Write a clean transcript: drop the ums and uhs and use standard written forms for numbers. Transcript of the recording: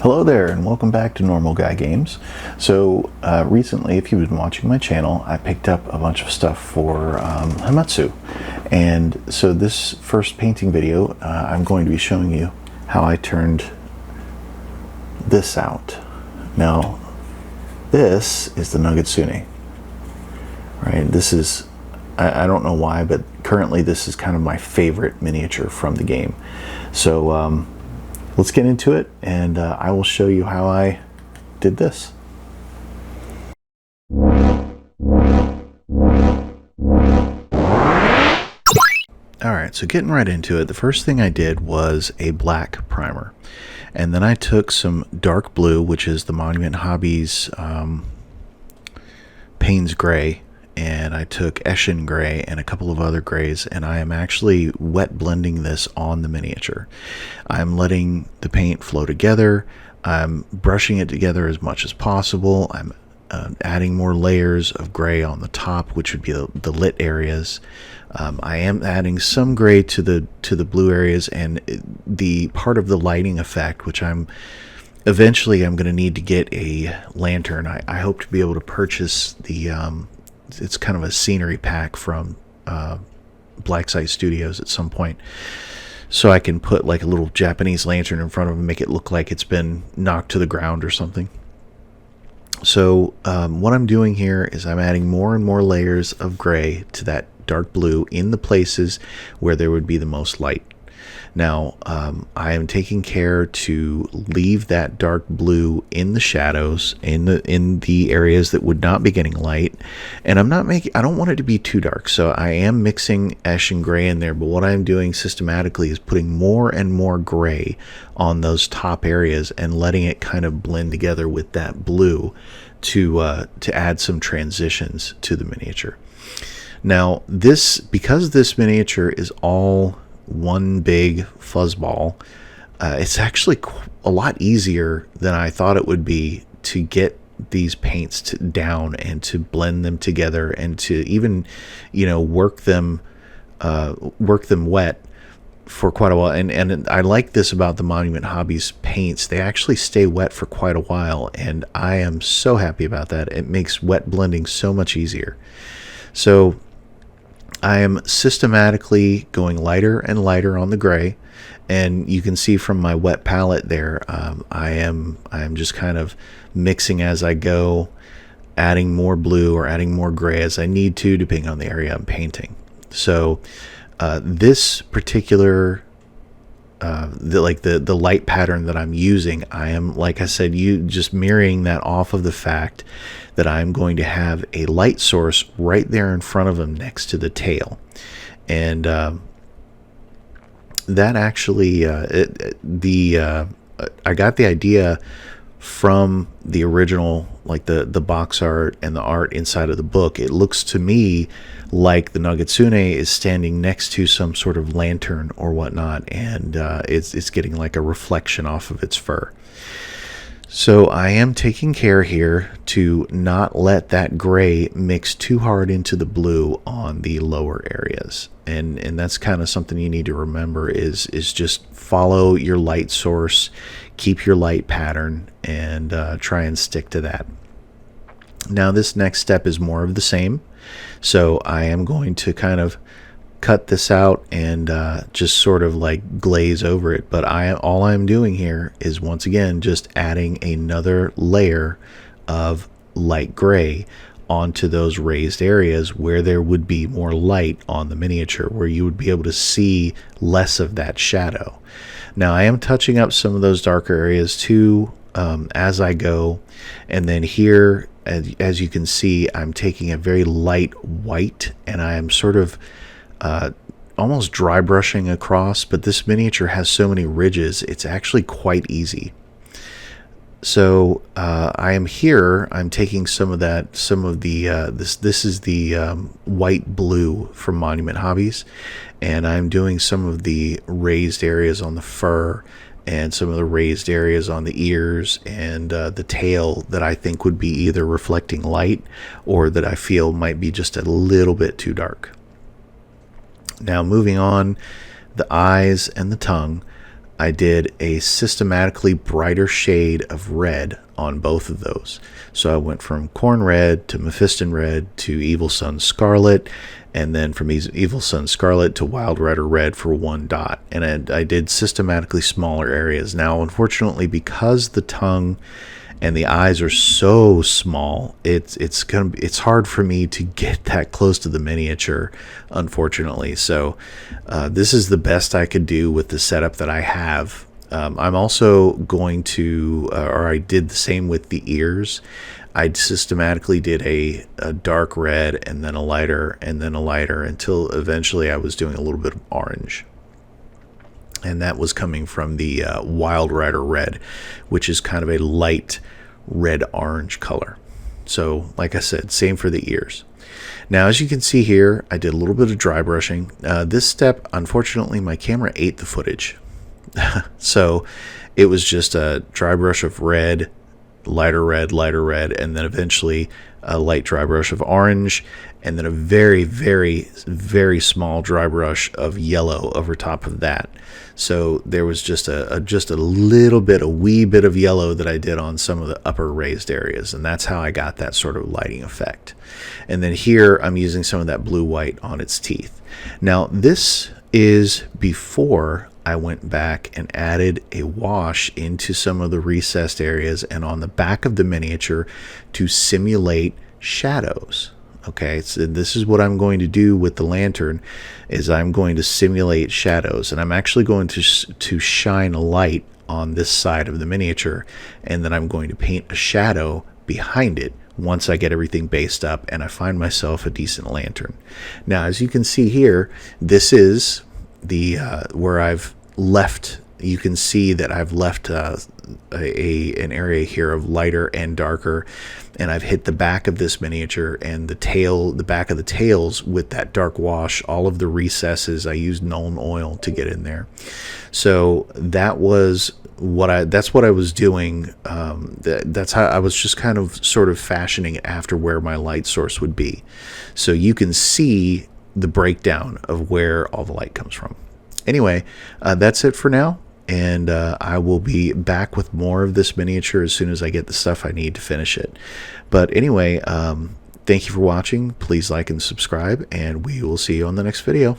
Hello there and welcome back to Normal Guy Games. So recently, if you've been watching my channel, I picked up a bunch of stuff for Hametsu. And so this first painting video, I'm going to be showing you how I turned this out. Now, this is the Nogitsune. Right, this is, I don't know why, but currently this is kind of my favorite miniature from the game. So let's get into it, and I will show you how I did this. Alright, so getting right into it, the first thing I did was a black primer. And then I took some dark blue, which is the Monument Hobbies Payne's Gray, and I took Eshin Gray and a couple of other grays, and I am actually wet blending this on the miniature. I'm letting the paint flow together. I'm brushing it together as much as possible. I'm adding more layers of gray on the top, which would be the lit areas. I am adding some gray to the blue areas, and the part of the lighting effect, which eventually I'm going to need to get a lantern. I hope to be able to purchase the it's kind of a scenery pack from Black Site Studios at some point, so I can put like a little Japanese lantern in front of it and make it look like it's been knocked to the ground or something. So what I'm doing here is I'm adding more and more layers of gray to that dark blue in the places where there would be the most light. Now I am taking care to leave that dark blue in the shadows, in the areas that would not be getting light, and I don't want it to be too dark, so I am mixing ash and gray in there. But what I'm doing systematically is putting more and more gray on those top areas and letting it kind of blend together with that blue to add some transitions to the miniature. Now because this miniature is all one big fuzzball, it's actually a lot easier than I thought it would be to get these paints down and to blend them together and to even, work them wet for quite a while. And I like this about the Monument Hobbies paints. They actually stay wet for quite a while, and I am so happy about that. It makes wet blending so much easier. So I am systematically going lighter and lighter on the gray, and you can see from my wet palette there, I am just kind of mixing as I go, adding more blue or adding more gray as I need to, depending on the area I'm painting. So this particular the light pattern that I'm using, I am, like I said, just mirroring that off of the fact that I'm going to have a light source right there in front of him next to the tail. And that actually I got the idea from the original, like the box art and the art inside of the book. It looks to me like the Nogitsune is standing next to some sort of lantern or whatnot, and it's getting like a reflection off of its fur. So I am taking care here to not let that gray mix too hard into the blue on the lower areas. And that's kind of something you need to remember is just follow your light source, keep your light pattern, and try and stick to that. Now this next step is more of the same. So I am going to kind of cut this out and just sort of like glaze over it. But all I'm doing here is, once again, just adding another layer of light gray onto those raised areas where there would be more light on the miniature, where you would be able to see less of that shadow. Now I am touching up some of those darker areas too as I go, and then here, as you can see, I'm taking a very light white, and I am sort of almost dry brushing across, but this miniature has so many ridges, it's actually quite easy. So I'm taking some of the this is the white blue from Monument Hobbies, and I'm doing some of the raised areas on the fur and some of the raised areas on the ears and the tail that I think would be either reflecting light or that I feel might be just a little bit too dark. Now moving on, the eyes and the tongue, I did a systematically brighter shade of red on both of those. So I went from Corn Red to Mephiston Red to Evil Sun Scarlet, and then from Evil Sun Scarlet to Wild Rider Red for one dot. And I did systematically smaller areas. Now, unfortunately, because the tongue and the eyes are so small, it's hard for me to get that close to the miniature, unfortunately. So this is the best I could do with the setup that I have. I'm also going to, or I did the same with the ears. I systematically did a dark red and then a lighter and then a lighter until eventually I was doing a little bit of orange. And that was coming from the Wild Rider Red, which is kind of a light red-orange color. So, like I said, same for the ears. Now, as you can see here, I did a little bit of dry brushing. This step, unfortunately, my camera ate the footage. So, it was just a dry brush of red, lighter red, and then eventually a light dry brush of orange, and then a very, very, very small dry brush of yellow over top of that. So there was just a little bit, a wee bit of yellow that I did on some of the upper raised areas, and that's how I got that sort of lighting effect. And then here I'm using some of that blue-white on its teeth. Now this is before I went back and added a wash into some of the recessed areas and on the back of the miniature to simulate shadows. Okay, so this is what I'm going to do with the lantern, is I'm going to simulate shadows, and I'm actually going to shine a light on this side of the miniature, and then I'm going to paint a shadow behind it once I get everything based up and I find myself a decent lantern. Now, as you can see here, this is the where I've left. You can see that I've left an area here of lighter and darker, and I've hit the back of this miniature and the back of the tails with that dark wash. All of the recesses, I used Nuln Oil to get in there. So that's what I was doing. That's how I was just kind of sort of fashioning it after where my light source would be. So you can see the breakdown of where all the light comes from. Anyway, that's it for now. And I will be back with more of this miniature as soon as I get the stuff I need to finish it. But anyway, thank you for watching. Please like and subscribe, and we will see you on the next video.